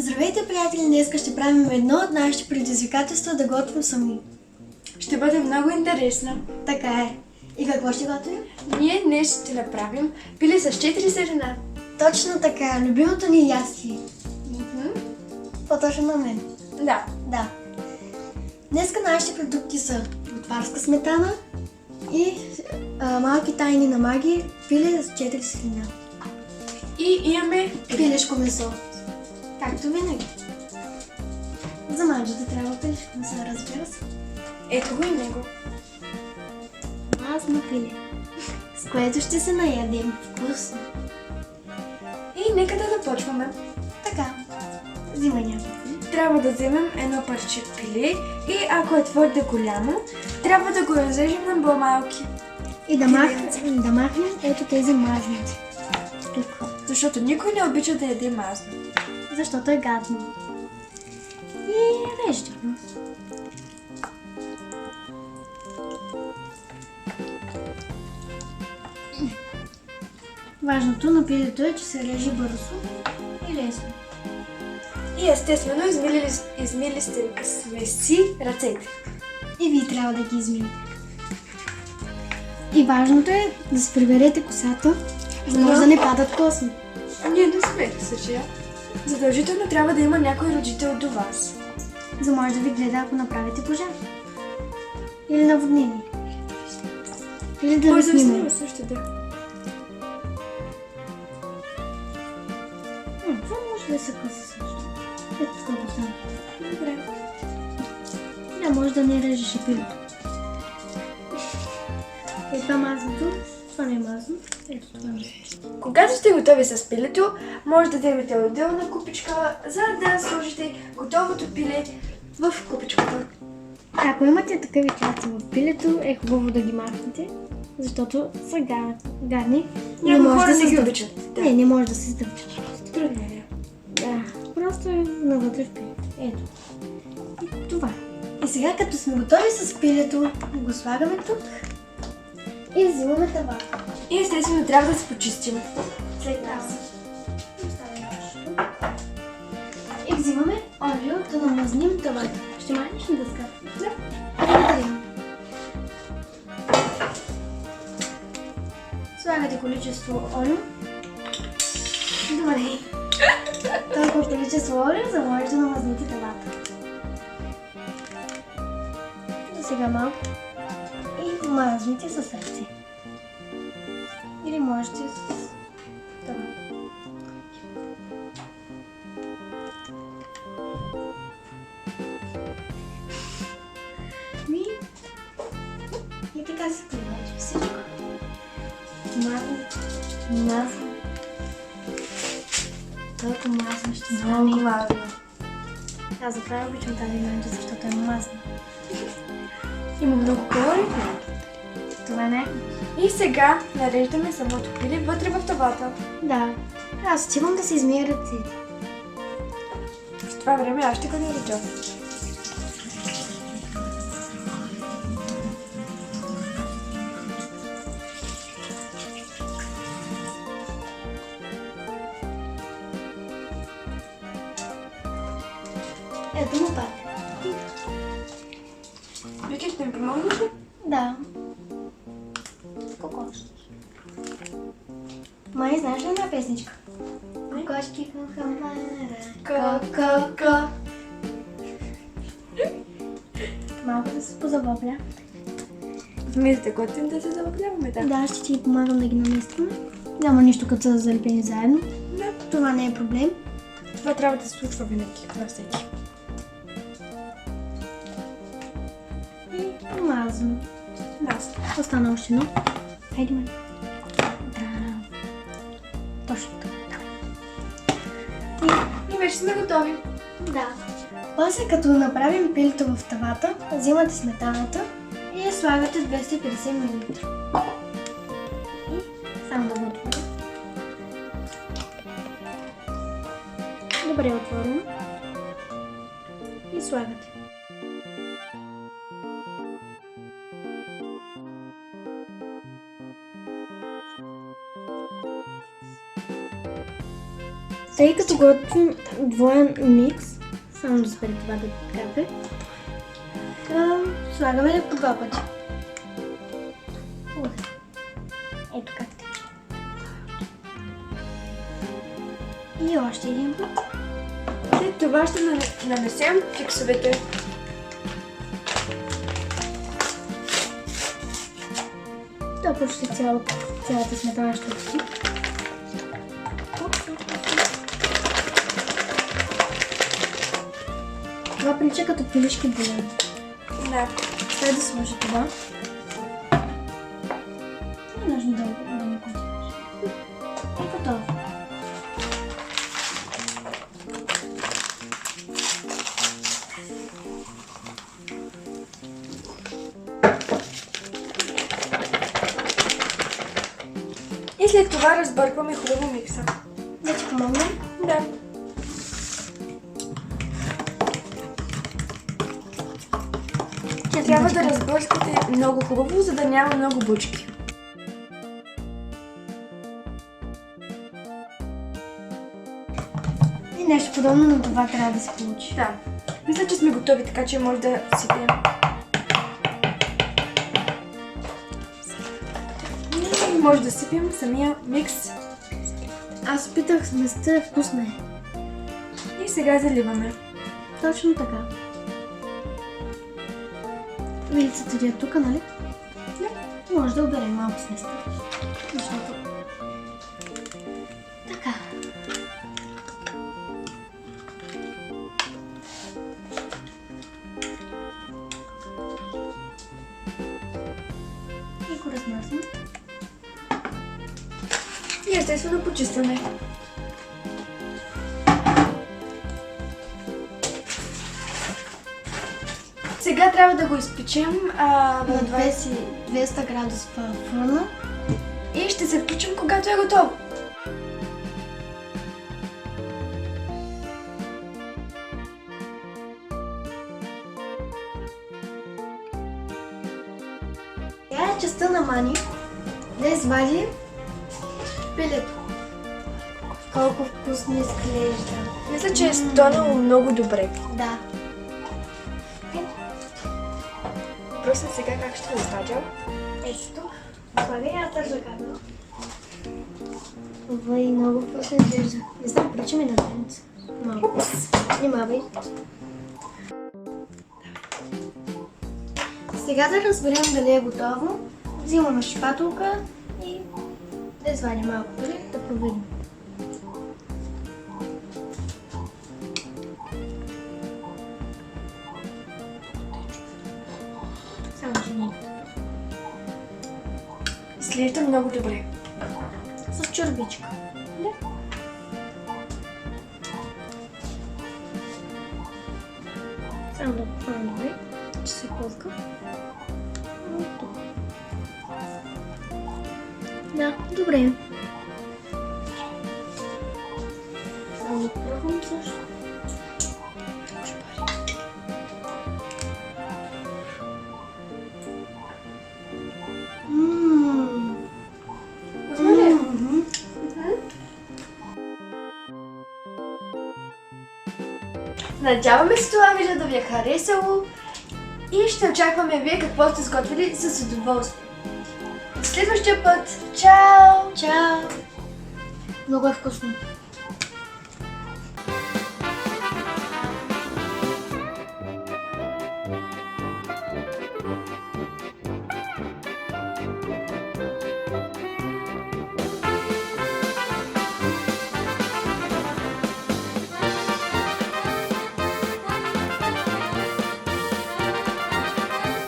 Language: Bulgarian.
Здравейте, приятели! Днес ще правим едно от нашите предизвикателства да готвим сами. Ще бъде много интересно. Така е. И какво ще готвим? Ние днес ще направим пиле с 4 зърна. Точно така. Любимото ни ястие. По-точно на мен. Да. Да. Днеска нашите продукти са отварска сметана и малки тайни на маги пиле с 4 сирена. И имаме Пилешко месо. Както винаги. За манджата трябва пилешко месо, разбира се. ето го и него. Мазно пиле, с което ще се наядем вкусно. И нека да започваме. Така, взимай някакво. Трябва да вземем едно парче пиле и ако е твърде голямо, трябва да го разрежем на по-малки. И да махнем ето тези мазници. Тук. Защото никой не обича да яде мазно. Защото е гадно. И реждаме. Важното на пилето е, че се реже бързо и лесно. И естествено измили сме си ръцете. И вие трябва да ги измиете. И важното е да си приберете косата, за да може да не падат косми. Ние не сме в случая. Задължително трябва да има някой родител до вас. За да може да ви гледа, ако направите пожар. Или наводнение. Или да ви Може да ви снима. снима също, да. Това може да се къса също. Ето така го става. Добре. Да, може да не режеш и пилето. Е, това мазното. Това не е мазно. Ето това е. Когато сте готови с пилето, може да вземете отделна купичка, за да сложите готовото пиле в купичката. Ако имате такива части в пилето, е хубаво да ги махнете, защото са гадни. Някои хора се не ги сдъв- обичат. Да. Не може да се сдъвчат. Трудно е. Да, просто е навътре в пилето. Ето. И това. И сега, като сме готови с пилето, го слагаме тук и взимаме това. И естествено трябва да се почистим. След нас. Оставяме нещо. И взимаме олио да намазним тавата. Ще махнеш ли дъска? Да. Благодаря. Слагате количество олио. Добре. Толкова количество олио, за да можете да намазните тавата. Сега малко. И мазните с ръце. Или можете с това. И така се прилежи всичко. Мазно. Толкова мазно ще Много стане. мазно. Аз затова обичам тази манджа, защото е мазна. Има много калории. Това не е. И сега нареждаме самото пиле вътре в тавата. Да. Аз отивам да се измия ръцете. В това време аз ще го нарежа. Ето му пак. Вики, ще ми помогнеш ли? Да. Кокошки. Май, знаеш ли една песничка? Кокошки в хамбара. Ко. Малко да се позабавля. Вместе готвим да се забавляваме, да. Да, ще ти помагам да ги наместваме. Няма нищо като са залепени заедно. Да. Това не е проблем. Това трябва да се случва винаги на всеки. И помазвам. Нас. Остана още едно. Хайде, ме. Браво. Точно така. И вече сме готови. Да. После като направим пилето в тавата, взимате сметаната и я слагате 250 мл. И само да го отворя. Добре отворено. И слагате. Тъй като готвим двоен микс, само да спре това да капе, слагаме по два пъти. Ето как те. И още един път. След това ще нанесем фиксовете. Да, почти цялата сметана ще отиде. Това прилича като пилешки бульон. Да. След да сложи това. Не нужно да не контираш. И готово. И след това разбъркваме хубаво микса. Да ти помогна? Да. Трябва да разбъркате много хубаво, за да няма много бучки. И нещо подобно на това трябва да се получи. Да. Мисля, че сме готови, така че може да сипем. И може да сипем самия микс. Аз питах сместа, вкусна е. И сега заливаме. Точно така. Вилицата е тук, нали? Да. Може да оберем малко сместа. Защото... Така. И го размазвам. И естествено почистваме. Сега трябва да го изпечем На на 200 градуса в фурна. и ще се включим, когато е готово. Тя е частта на Мани да извади пилето. Колко вкусно изглежда. Мисля, че е стонало много добре. Да. Просто сега как ще го извадя? Ето тук. Слагай, аз държа камера. Това и много вкусно изглежда. Не знам, прича ми на граница. Малко. Внимавай. Сега да разберем дали е готово. Взимаме шпатулка и да извадим малко пиле, да проверим. Само че не. Изглежда много добре. С чорбичка. Да. Само да попълня добре, че се пълка. Да, добре. Само да пробвам също. Вкусно ли е? Надяваме се това видео да ви е харесало и ще очакваме вие какво сте сготвили с удоволствие. До следващия път! Чао! Чао! Много е вкусно.